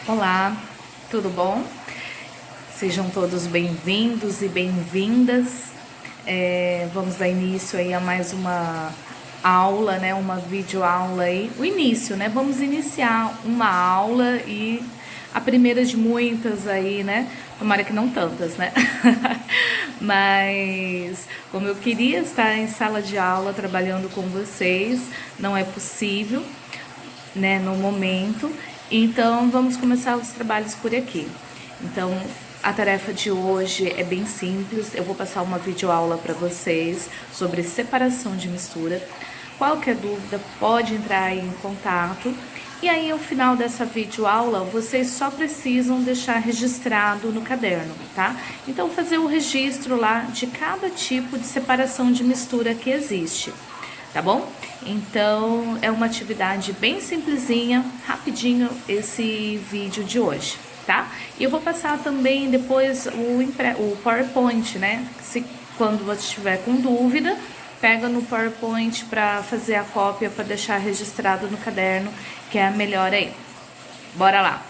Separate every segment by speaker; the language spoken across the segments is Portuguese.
Speaker 1: Olá, tudo bom? Sejam todos bem-vindos e bem-vindas. Vamos dar início aí a mais uma aula, né? Uma videoaula aí. O início, né? Vamos iniciar uma aula e a primeira de muitas aí, né? Tomara que não tantas, né? Mas como eu queria estar em sala de aula trabalhando com vocês, não é possível, né, no momento. Então, vamos começar os trabalhos por aqui. Então, a tarefa de hoje é bem simples. Eu vou passar uma videoaula para vocês sobre separação de mistura. Qualquer dúvida, pode entrar aí em contato. E aí, ao final dessa videoaula, vocês só precisam deixar registrado no caderno, tá? Então, fazer o registro lá de cada tipo de separação de mistura que existe, tá bom? Então, é uma atividade bem simplesinha, rapidinho esse vídeo de hoje, tá? E eu vou passar também depois o PowerPoint, né? Quando você estiver com dúvida, pega no PowerPoint para fazer a cópia, para deixar registrado no caderno, que é a melhor aí. Bora lá!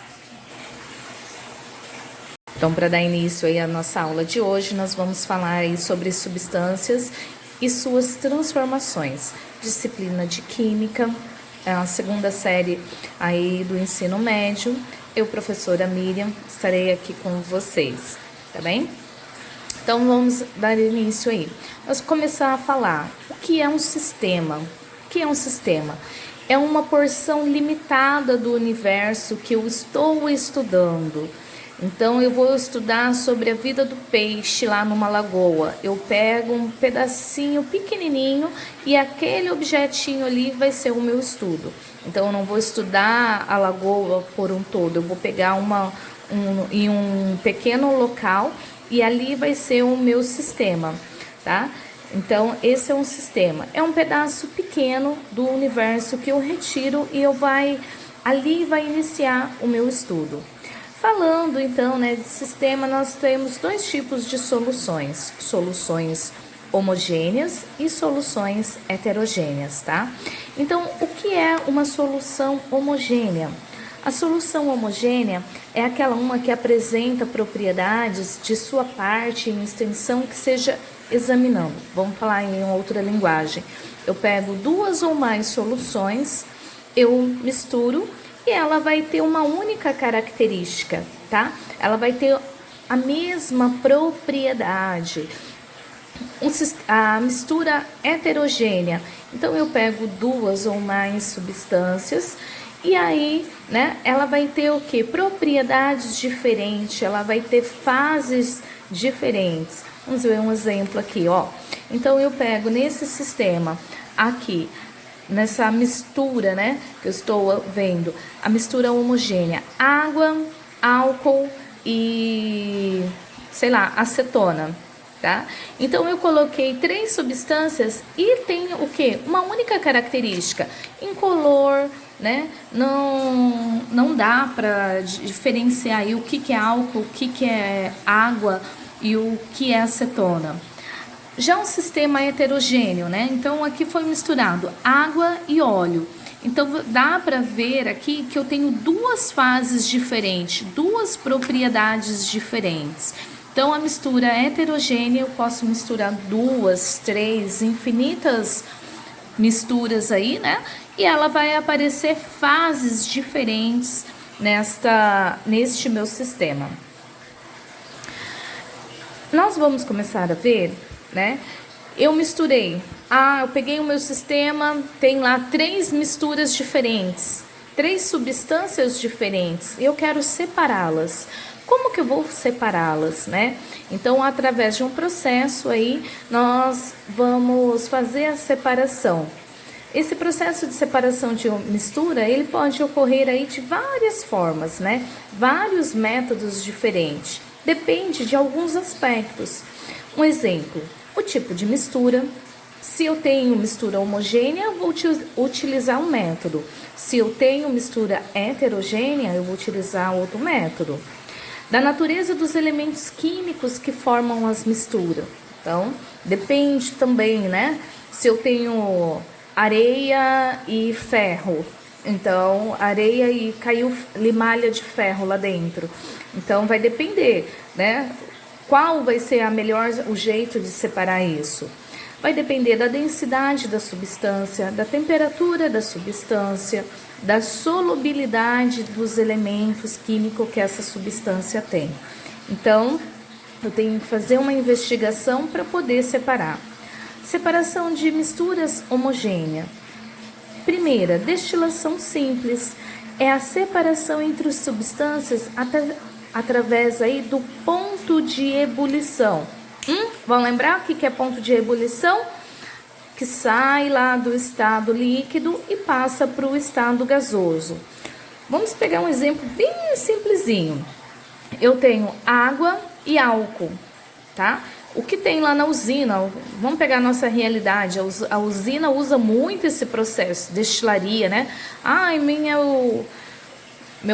Speaker 1: Então, para dar início aí à nossa aula de hoje, nós vamos falar aí sobre substâncias e suas transformações. Disciplina de Química, é a segunda série aí do ensino médio. Eu, professora Miriam, estarei aqui com vocês, tá bem? Então, vamos dar início aí. Nós vamos começar a falar o que é um sistema. O que é um sistema? É uma porção limitada do universo que eu estou estudando. Então, eu vou estudar sobre a vida do peixe lá numa lagoa. Eu pego um pedacinho pequenininho e aquele objetinho ali vai ser o meu estudo. Então, eu não vou estudar a lagoa por um todo. Eu vou pegar em um pequeno local e ali vai ser o meu sistema, tá? Então, esse é um sistema. É um pedaço pequeno do universo que eu retiro e ali vai iniciar o meu estudo. Falando então, né, de sistema, nós temos dois tipos de soluções: soluções homogêneas e soluções heterogêneas, tá? Então, o que é uma solução homogênea? A solução homogênea é aquela uma que apresenta propriedades de sua parte em extensão que seja examinando. Vamos falar em outra linguagem. Eu pego duas ou mais soluções, eu misturo e ela vai ter uma única característica, tá? Ela vai ter a mesma propriedade. A mistura heterogênea. Então, eu pego duas ou mais substâncias e aí, né, ela vai ter o quê? Propriedades diferentes, ela vai ter fases diferentes. Vamos ver um exemplo aqui, ó. Então, eu pego nesse sistema aqui, nessa mistura, né, que eu estou vendo, a mistura homogênea, água, álcool e, sei lá, acetona, tá? Então, eu coloquei três substâncias e tem o quê? Uma única característica, incolor, né? Não dá para diferenciar aí o que é álcool, o que é água e o que é acetona. Já um sistema heterogêneo, né? Então, aqui foi misturado água e óleo. Então, dá para ver aqui que eu tenho duas fases diferentes, duas propriedades diferentes. Então, a mistura heterogênea, eu posso misturar duas, três, infinitas misturas aí, né? E ela vai aparecer fases diferentes neste meu sistema. Nós vamos começar a ver, né? Eu misturei. Eu peguei o meu sistema, tem lá três misturas diferentes, três substâncias diferentes. Eu quero separá-las. Como que eu vou separá-las, né? Então, através de um processo aí, nós vamos fazer a separação. Esse processo de separação de mistura, ele pode ocorrer aí de várias formas, né? Vários métodos diferentes. Depende de alguns aspectos. Um exemplo, o tipo de mistura. Se eu tenho mistura homogênea, eu vou utilizar um método. Se eu tenho mistura heterogênea, eu vou utilizar outro método. Da natureza dos elementos químicos que formam as misturas. Então, depende também, né? Se eu tenho areia e ferro, Então, areia e caiu limalha de ferro lá dentro. Então, vai depender, né? Qual vai ser o jeito de separar isso? Vai depender da densidade da substância, da temperatura da substância, da solubilidade dos elementos químicos que essa substância tem. Então, eu tenho que fazer uma investigação para poder separar. Separação de misturas homogêneas. Primeira, destilação simples. É a separação entre as substâncias através aí do ponto de ebulição. Vão lembrar o que é ponto de ebulição? Que sai lá do estado líquido e passa para o estado gasoso. Vamos pegar um exemplo bem simplesinho. Eu tenho água e álcool, tá? O que tem lá na usina, vamos pegar a nossa realidade, a usina usa muito esse processo, destilaria, né? Ai, meu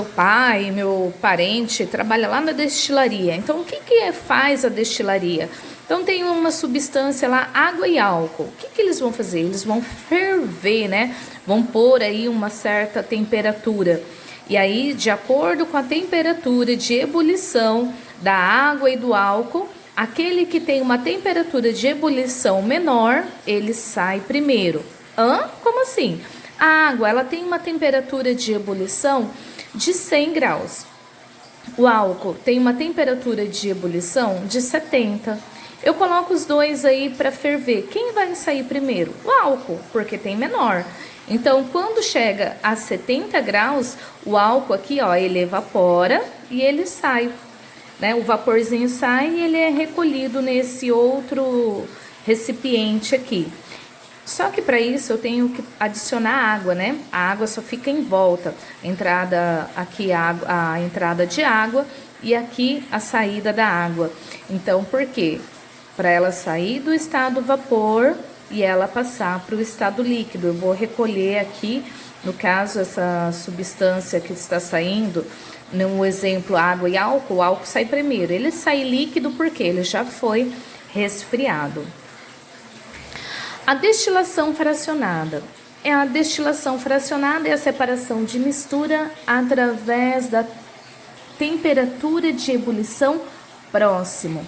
Speaker 1: pai, meu parente trabalha lá na destilaria. Então, o que faz a destilaria? Então, tem uma substância lá, água e álcool. O que eles vão fazer? Eles vão ferver, né? Vão pôr aí uma certa temperatura. E aí, de acordo com a temperatura de ebulição da água e do álcool, aquele que tem uma temperatura de ebulição menor, ele sai primeiro. Como assim? A água, ela tem uma temperatura de ebulição de 100 graus. O álcool tem uma temperatura de ebulição de 70. Eu coloco os dois aí para ferver. Quem vai sair primeiro? O álcool, porque tem menor. Então, quando chega a 70 graus, o álcool aqui, ó, ele evapora e ele sai, né? O vaporzinho sai e ele é recolhido nesse outro recipiente aqui. Só que para isso eu tenho que adicionar água, né? A água só fica em volta. A entrada de água e aqui a saída da água. Então, por quê? Para ela sair do estado vapor e ela passar para o estado líquido. Eu vou recolher aqui, no caso, essa substância que está saindo, no exemplo água e álcool, o álcool sai primeiro. Ele sai líquido porque ele já foi resfriado. A destilação fracionada. A destilação fracionada é a separação de mistura através da temperatura de ebulição próximo.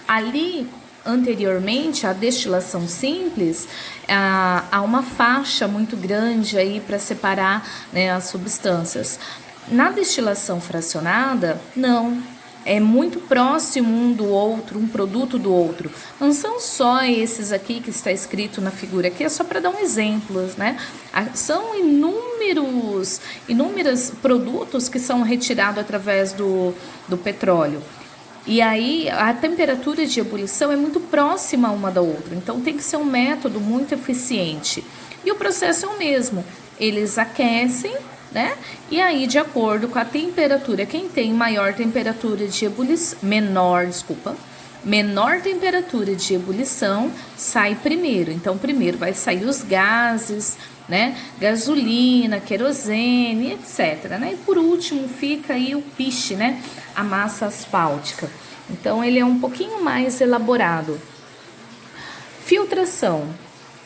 Speaker 1: Ali, anteriormente, a destilação simples, há uma faixa muito grande aí para separar, né, as substâncias. Na destilação fracionada, não. É muito próximo um do outro, um produto do outro. Não são só esses aqui que está escrito na figura aqui, é só para dar um exemplo, né? São inúmeros produtos que são retirados através do petróleo. E aí a temperatura de ebulição é muito próxima uma da outra, então tem que ser um método muito eficiente. E o processo é o mesmo, eles aquecem, né? E aí, de acordo com a temperatura, quem tem menor temperatura de ebulição, sai primeiro. Então, primeiro vai sair os gases, né? Gasolina, querosene, etc, né? E por último fica aí o piche, né? A massa asfáltica. Então, ele é um pouquinho mais elaborado. Filtração.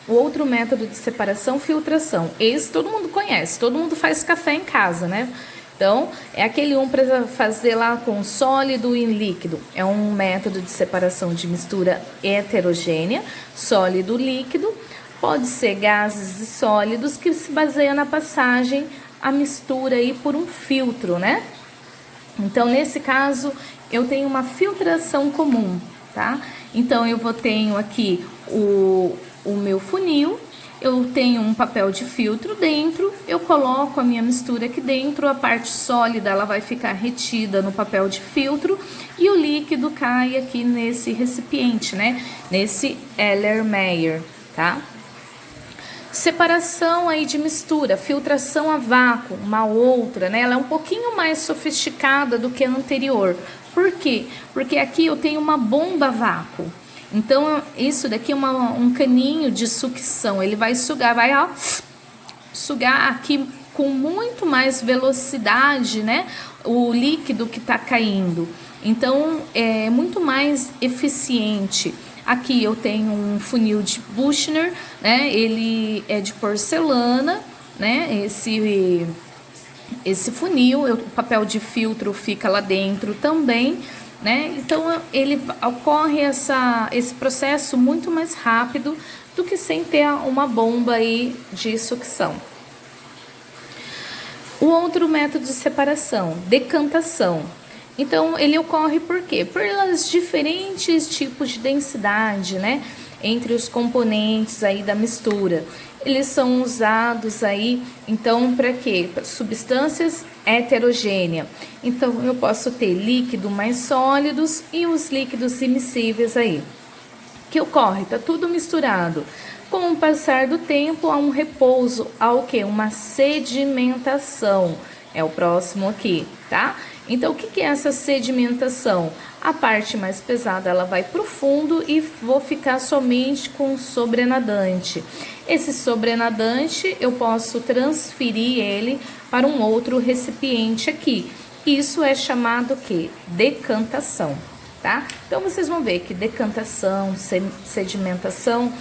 Speaker 1: O outro método de separação, filtração. Esse todo mundo conhece, todo mundo faz café em casa, né? Então, é aquele para fazer lá com sólido e líquido. É um método de separação de mistura heterogênea, sólido, líquido. Pode ser gases e sólidos que se baseia na passagem, a mistura aí por um filtro, né? Então, nesse caso, eu tenho uma filtração comum, tá? Então, tenho aqui o meu funil, eu tenho um papel de filtro dentro, eu coloco a minha mistura aqui dentro, a parte sólida ela vai ficar retida no papel de filtro e o líquido cai aqui nesse recipiente, né? Nesse Erlenmeyer, tá? Separação aí de mistura, filtração a vácuo, uma outra, né? Ela é um pouquinho mais sofisticada do que a anterior. Por quê? Porque aqui eu tenho uma bomba a vácuo. Então, isso daqui é um caninho de sucção. Ele vai sugar, sugar aqui com muito mais velocidade, né? O líquido que está caindo. Então, é muito mais eficiente. Aqui eu tenho um funil de Büchner, né? Ele é de porcelana né, esse funil, o papel de filtro fica lá dentro também, né? Então ele ocorre esse processo muito mais rápido do que sem ter uma bomba aí de sucção. O outro método de separação, decantação. Então ele ocorre por quê? Pelos diferentes tipos de densidade, né, entre os componentes aí da mistura. Eles são usados aí, então, para quê? Para substâncias heterogêneas. Então, eu posso ter líquido mais sólidos e os líquidos immiscíveis aí. O que ocorre? Tá tudo misturado. Com o passar do tempo, há um repouso, há o quê? Uma sedimentação. É o próximo aqui, tá? Então, o que é essa sedimentação? A parte mais pesada, ela vai para o fundo e vou ficar somente com o sobrenadante. Esse sobrenadante, eu posso transferir ele para um outro recipiente aqui. Isso é chamado o quê? Decantação, tá? Então, vocês vão ver que decantação, sedimentação,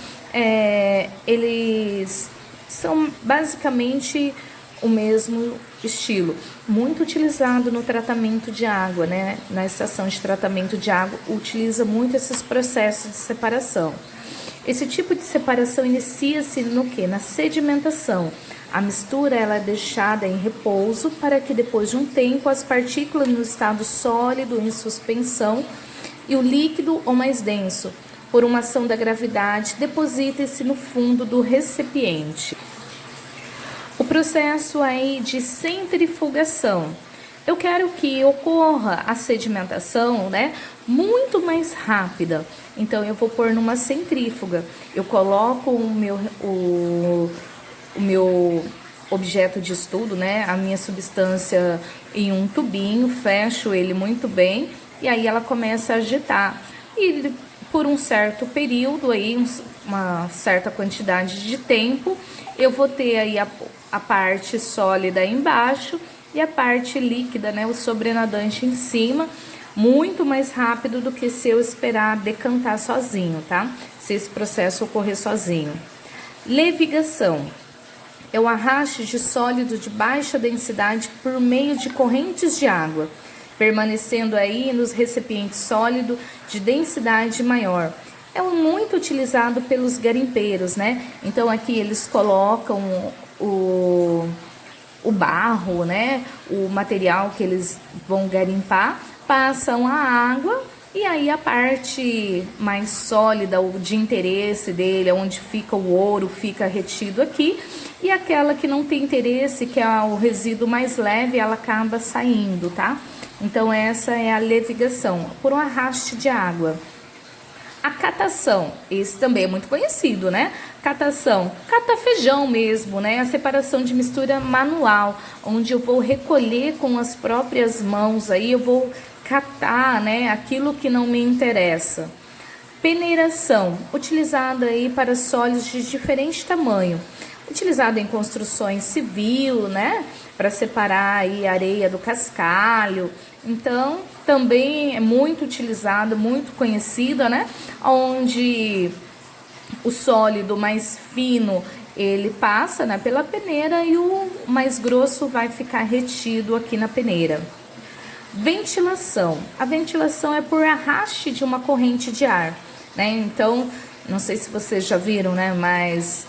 Speaker 1: eles são basicamente o mesmo estilo, muito utilizado no tratamento de água, né? Na estação de tratamento de água, utiliza muito esses processos de separação. Esse tipo de separação inicia-se no que? Na sedimentação. A mistura ela é deixada em repouso para que depois de um tempo as partículas no estado sólido, em suspensão, e o líquido ou mais denso, por uma ação da gravidade, depositem-se no fundo do recipiente. O processo aí de centrifugação. Eu quero que ocorra a sedimentação, né, muito mais rápida. Então, eu vou pôr numa centrífuga. Eu coloco o meu objeto de estudo, né, a minha substância em um tubinho, fecho ele muito bem e aí ela começa a agitar. E por um certo período aí, uma certa quantidade de tempo, eu vou ter aí a parte sólida embaixo e a parte líquida, né, o sobrenadante em cima, muito mais rápido do que se eu esperar decantar sozinho, tá? Se esse processo ocorrer sozinho. Levigação é o arraste de sólido de baixa densidade por meio de correntes de água, permanecendo aí nos recipientes sólidos de densidade maior. É muito utilizado pelos garimpeiros, né? Então aqui eles colocam o barro, né? O material que eles vão garimpar, passam a água e aí a parte mais sólida, o de interesse dele, onde fica o ouro, fica retido aqui, e aquela que não tem interesse, que é o resíduo mais leve, ela acaba saindo, tá? Então essa é a levigação, por um arraste de água. A catação, esse também é muito conhecido, né? Catação, cata feijão mesmo, né? A separação de mistura manual, onde eu vou recolher com as próprias mãos, aí eu vou catar, né, aquilo que não me interessa. Peneiração, utilizada aí para sólidos de diferente tamanho, utilizada em construções civil, né, para separar aí a areia do cascalho. Então, também é muito utilizado, muito conhecida, né, onde o sólido mais fino ele passa, né, pela peneira e o mais grosso vai ficar retido aqui na peneira. Ventilação. A ventilação é por arraste de uma corrente de ar, né? Então, não sei se vocês já viram, né, mas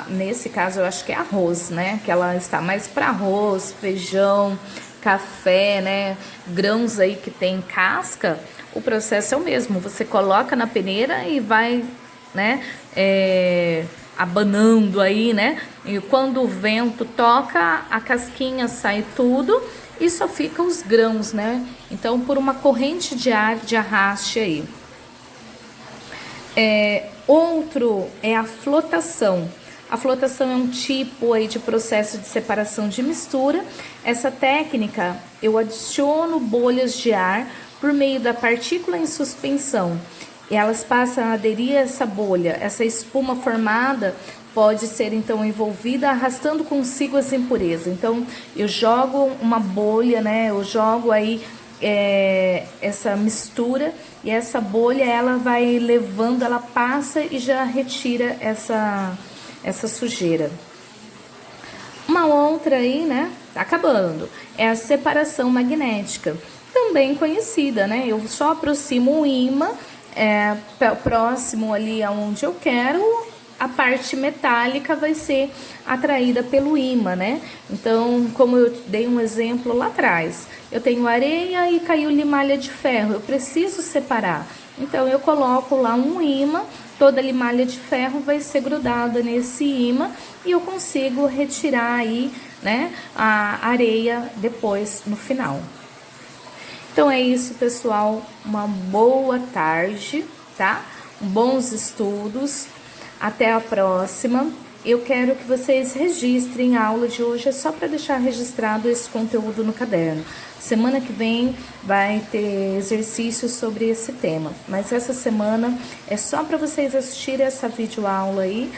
Speaker 1: nesse caso eu acho que é arroz, né, que ela está mais para arroz, feijão, café, né, grãos aí que tem casca. O processo é o mesmo, você coloca na peneira e vai, né, abanando aí, né, e quando o vento toca, a casquinha sai tudo e só ficam os grãos, né, então por uma corrente de ar de arraste aí. Outro é a flotação. A flotação é um tipo aí de processo de separação de mistura. Essa técnica, eu adiciono bolhas de ar por meio da partícula em suspensão. E elas passam a aderir a essa bolha. Essa espuma formada pode ser então envolvida arrastando consigo as impurezas. Então, eu jogo uma bolha, né? Eu jogo aí essa mistura e essa bolha ela vai levando, ela passa e já retira essa sujeira. Uma outra aí, né, tá acabando, é a separação magnética, também conhecida, né? Eu só aproximo o ímã próximo ali aonde eu quero, a parte metálica vai ser atraída pelo ímã, né? Então, como eu dei um exemplo lá atrás, eu tenho areia e caiu-lhe malha de ferro, eu preciso separar. Então, eu coloco lá um ímã, toda a malha de ferro vai ser grudada nesse ímã e eu consigo retirar aí, né, a areia depois no final. Então é isso, pessoal. Uma boa tarde, tá? Bons estudos. Até a próxima. Eu quero que vocês registrem a aula de hoje, é só para deixar registrado esse conteúdo no caderno. Semana que vem vai ter exercícios sobre esse tema, mas essa semana é só para vocês assistirem essa videoaula aí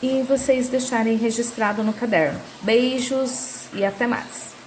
Speaker 1: e vocês deixarem registrado no caderno. Beijos e até mais!